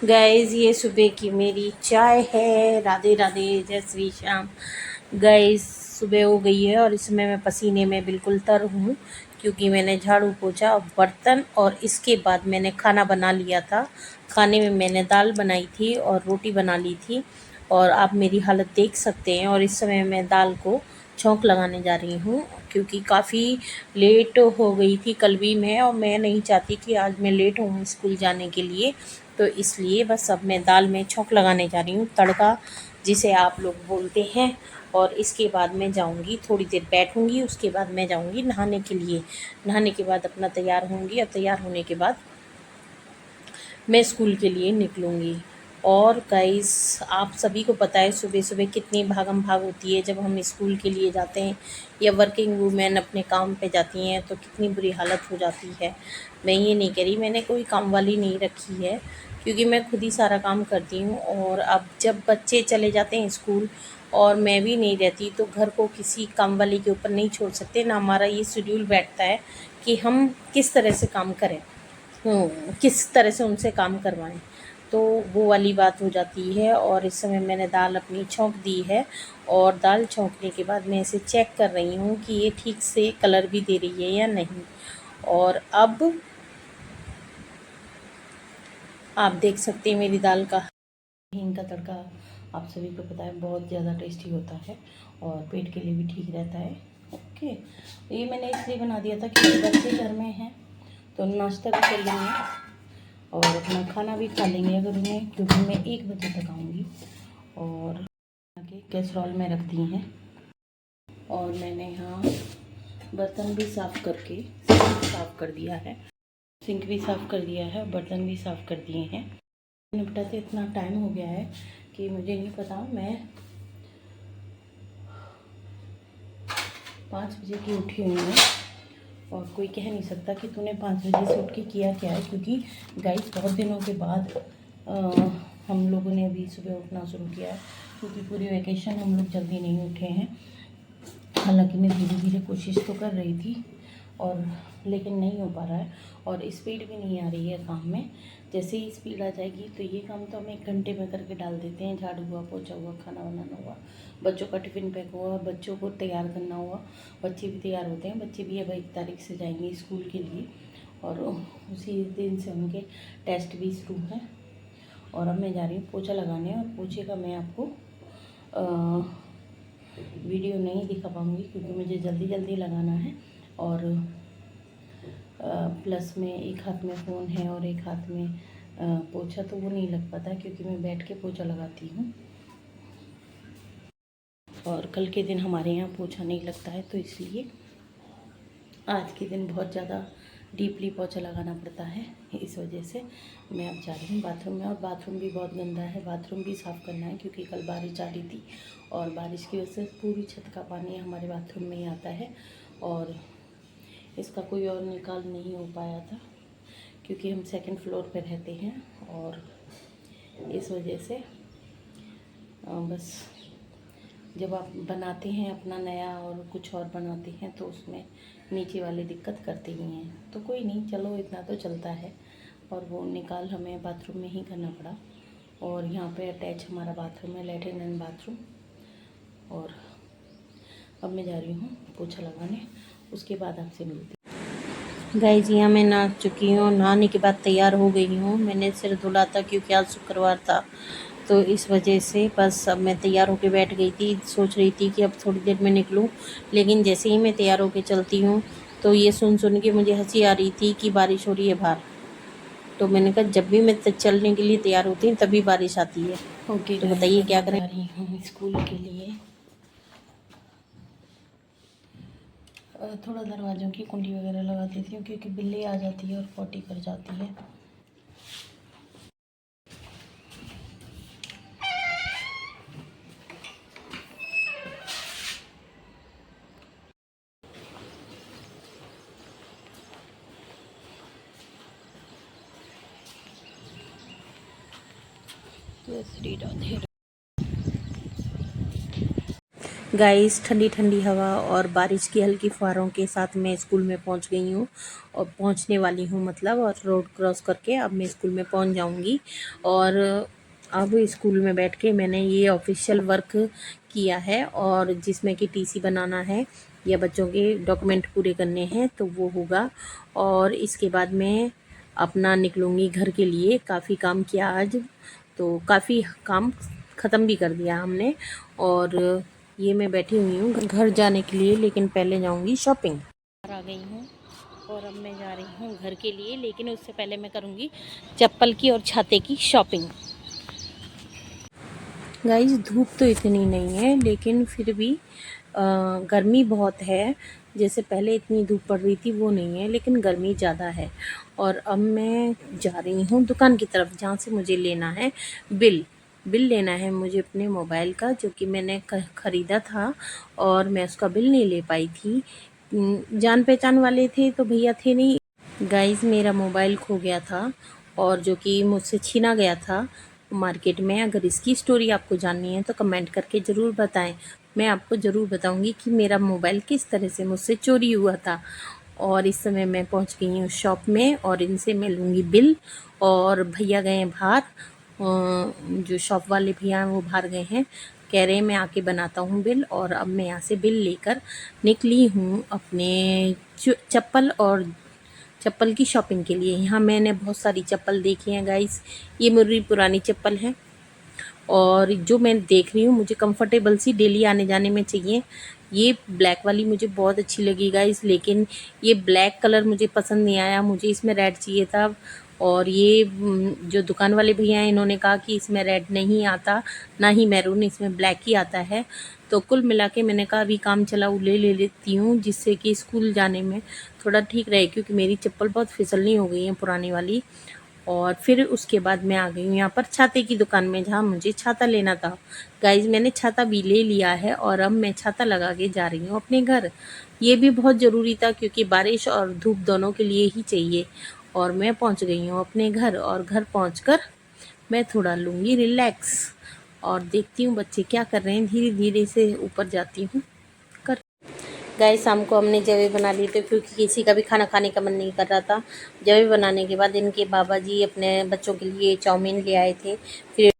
Guys ये सुबह की मेरी चाय है। राधे राधे, जय श्री श्याम। गाइस सुबह हो गई है और इसमें मैं पसीने में बिल्कुल तर हूँ, क्योंकि मैंने झाड़ू पोछा, बर्तन और इसके बाद मैंने खाना बना लिया था। खाने में मैंने दाल बनाई थी और रोटी बना ली थी, और आप मेरी हालत देख सकते हैं। और इस समय मैं दाल को छौंक लगाने जा रही हूँ, क्योंकि काफ़ी लेट हो गई थी कल भी मैं, और मैं नहीं चाहती कि आज मैं लेट हूँ स्कूल जाने के लिए। तो इसलिए बस अब मैं दाल में छौंक लगाने जा रही हूँ, तड़का जिसे आप लोग बोलते हैं। और इसके बाद मैं जाऊँगी, थोड़ी देर बैठूँगी, उसके बाद मैं जाऊँगी नहाने के लिए। नहाने के बाद अपना तैयार होंगी, और तैयार होने के बाद मैं स्कूल के लिए निकलूँगी। और गाइस आप सभी को पता है सुबह सुबह कितनी भागम भाग होती है जब हम स्कूल के लिए जाते हैं, या वर्किंग वूमेन अपने काम पे जाती हैं तो कितनी बुरी हालत हो जाती है। मैं ये नहीं कह रही, मैंने कोई काम वाली नहीं रखी है, क्योंकि मैं खुद ही सारा काम करती हूँ। और अब जब बच्चे चले जाते हैं स्कूल और मैं भी नहीं रहती, तो घर को किसी काम वाली के ऊपर नहीं छोड़ सकते ना। हमारा ये शेड्यूल बैठता है कि हम किस तरह से काम करें, किस तरह से उनसे काम करवाएं। तो वो वाली बात हो जाती है। और इस समय मैंने दाल अपनी छौंक दी है, और दाल छौंकने के बाद मैं इसे चेक कर रही हूँ कि ये ठीक से कलर भी दे रही है या नहीं। और अब आप देख सकते हैं मेरी दाल का हींग का तड़का, आप सभी को पता है बहुत ज़्यादा टेस्टी होता है और पेट के लिए भी ठीक रहता है। ओके, ये मैंने इसलिए बना दिया था क्योंकि बच्चे घर में हैं तो नाश्ता भी कर लेंगे और अपना खाना भी खा लेंगे अगर उन्हें, क्योंकि मैं 1 बजे तक आऊँगी। और आगे कैसरॉल में रख दी हैं, और मैंने यहाँ बर्तन भी साफ़ करके साफ़ कर दिया है, सिंक भी साफ़ कर दिया है, बर्तन भी साफ़ कर दिए हैं। निपटाते इतना टाइम हो गया है कि मुझे नहीं पता। मैं 5 बजे की उठी हुई हूँ, और कोई कह नहीं सकता कि तूने 5 बजे से उठ के किया क्या है, क्योंकि गाइस बहुत दिनों के बाद हम लोगों ने अभी सुबह उठना शुरू किया है, क्योंकि पूरी वैकेशन हम लोग जल्दी नहीं उठे हैं। हालांकि मैं धीरे धीरे कोशिश तो कर रही थी, और लेकिन नहीं हो पा रहा है, और स्पीड भी नहीं आ रही है काम में। जैसे ही स्पीड आ जाएगी तो ये काम तो हम 1 घंटे में करके डाल देते हैं। झाड़ू हुआ, पोछा हुआ, खाना बनाना हुआ, बच्चों का टिफ़िन पैक हुआ, बच्चों को तैयार करना हुआ। बच्चे भी तैयार होते हैं, बच्चे भी अब 1 तारीख से जाएंगे स्कूल के लिए, और उसी दिन से उनके टेस्ट भी शुरू हैं। और अब मैं जा रही हूँ पोछा लगाने, और पोछे का मैं आपको वीडियो नहीं दिखा पाऊँगी क्योंकि मुझे जल्दी जल्दी लगाना है। और प्लस में एक हाथ में फ़ोन है और एक हाथ में पोछा, तो वो नहीं लग पाता क्योंकि मैं बैठ के पोछा लगाती हूँ, और कल के दिन हमारे यहाँ पोछा नहीं लगता है, तो इसलिए आज के दिन बहुत ज़्यादा डीपली पोछा लगाना पड़ता है। इस वजह से मैं अब जा रही हूँ बाथरूम में, और बाथरूम भी बहुत गंदा है, बाथरूम भी साफ़ करना है क्योंकि कल बारिश आ रही थी, और बारिश की वजह से पूरी छत का पानी हमारे बाथरूम में ही आता है, और इसका कोई और निकाल नहीं हो पाया था क्योंकि हम 2nd फ्लोर पर रहते हैं। और इस वजह से बस जब आप बनाते हैं अपना नया और कुछ और बनाते हैं तो उसमें नीचे वाले दिक्कत करते ही हैं। तो कोई नहीं, चलो इतना तो चलता है। और वो निकाल हमें बाथरूम में ही करना पड़ा, और यहाँ पे अटैच हमारा बाथरूम है, लैट्रिन एंड बाथरूम। और अब मैं जा रही हूँ पोछा लगाने, उसके बाद आपसे मिलती हूँ। गाइस यहाँ मैं नहा चुकी हूँ, नहाने के बाद तैयार हो गई हूँ। मैंने सिर धुला था क्योंकि आज शुक्रवार था, तो इस वजह से बस अब मैं तैयार होके बैठ गई थी। सोच रही थी कि अब थोड़ी देर में निकलूं, लेकिन जैसे ही मैं तैयार होके चलती हूँ तो ये सुन सुन के मुझे हंसी आ रही थी कि बारिश हो रही है बाहर। तो मैंने कहा जब भी मैं चलने के लिए तैयार होती हूँ तभी बारिश आती है। ओके, तो बताइए क्या करें। जा रही हूँ स्कूल के लिए। थोड़ा दरवाज़ों की कुंडी वगैरह लगा देती हूँ क्योंकि बिल्ली आ जाती है और पॉटी कर जाती है। जय श्री राधे। गाइस ठंडी ठंडी हवा और बारिश की हल्की फुहारों के साथ मैं स्कूल में पहुंच गई हूँ और पहुंचने वाली हूँ मतलब, और रोड क्रॉस करके अब मैं स्कूल में पहुंच जाऊंगी। और अब स्कूल में बैठ के मैंने ये ऑफिशियल वर्क किया है, और जिसमें कि टीसी बनाना है या बच्चों के डॉक्यूमेंट पूरे करने हैं तो वो होगा। और इसके बाद मैं अपना निकलूँगी घर के लिए। काफ़ी काम किया आज, तो काफ़ी काम ख़त्म भी कर दिया हमने। और ये मैं बैठी हुई हूँ घर जाने के लिए, लेकिन पहले जाऊँगी शॉपिंग। घर आ गई हूँ और अब मैं जा रही हूँ घर के लिए, लेकिन उससे पहले मैं करूँगी चप्पल की और छाते की शॉपिंग। गाइस धूप तो इतनी नहीं है, लेकिन फिर भी गर्मी बहुत है। जैसे पहले इतनी धूप पड़ रही थी वो नहीं है, लेकिन गर्मी ज़्यादा है। और अब मैं जा रही हूँ दुकान की तरफ, जहाँ से मुझे लेना है बिल लेना है मुझे अपने मोबाइल का, जो कि मैंने ख़रीदा था और मैं उसका बिल नहीं ले पाई थी। जान पहचान वाले थे तो भैया थे नहीं। गाइस मेरा मोबाइल खो गया था, और जो कि मुझसे छीना गया था मार्केट में। अगर इसकी स्टोरी आपको जाननी है तो कमेंट करके ज़रूर बताएं। मैं आपको ज़रूर बताऊंगी कि मेरा मोबाइल किस तरह से मुझसे चोरी हुआ था। और इस समय मैं पहुंच गई हूँ शॉप में, और इनसे मैं लूँगी बिल। और भैया गए हैं बाहर, जो शॉप वाले भैया हैं वो बाहर गए हैं। कह रहे हैं मैं आके बनाता हूँ बिल। और अब मैं यहाँ से बिल लेकर निकली हूँ अपने चप्पल की शॉपिंग के लिए। यहाँ मैंने बहुत सारी चप्पल देखी हैं गाइस। ये मेरी पुरानी चप्पल है, और जो मैं देख रही हूँ मुझे कंफर्टेबल सी डेली आने जाने में चाहिए। ये ब्लैक वाली मुझे बहुत अच्छी लगी गाइस, लेकिन ये ब्लैक कलर मुझे पसंद नहीं आया, मुझे इसमें रेड चाहिए था। और ये जो दुकान वाले भैया हैं इन्होंने कहा कि इसमें रेड नहीं आता, ना ही मैरून, इसमें ब्लैक ही आता है। तो कुल मिला के मैंने कहा अभी काम चला ले लेती हूँ, जिससे कि स्कूल जाने में थोड़ा ठीक रहे, क्योंकि मेरी चप्पल बहुत फिसलनी हो गई है पुरानी वाली। और फिर उसके बाद मैं आ गई हूँ यहाँ पर छाते की दुकान में, जहाँ मुझे छाता लेना था। गाइज मैंने छाता भी ले लिया है, और अब मैं छाता लगा के जा रही हूँ अपने घर। ये भी बहुत ज़रूरी था, क्योंकि बारिश और धूप दोनों के लिए ही चाहिए। और मैं पहुँच गई हूँ अपने घर, और घर पहुँचकर मैं थोड़ा लूँगी रिलैक्स, और देखती हूँ बच्चे क्या कर रहे हैं। धीरे धीरे से ऊपर जाती हूँ। गाइस शाम को हमने जवे बना लिए थे, क्योंकि किसी का भी खाना खाने का मन नहीं कर रहा था। जवे बनाने के बाद इनके बाबा जी अपने बच्चों के लिए चाउमीन ले आए थे। फिर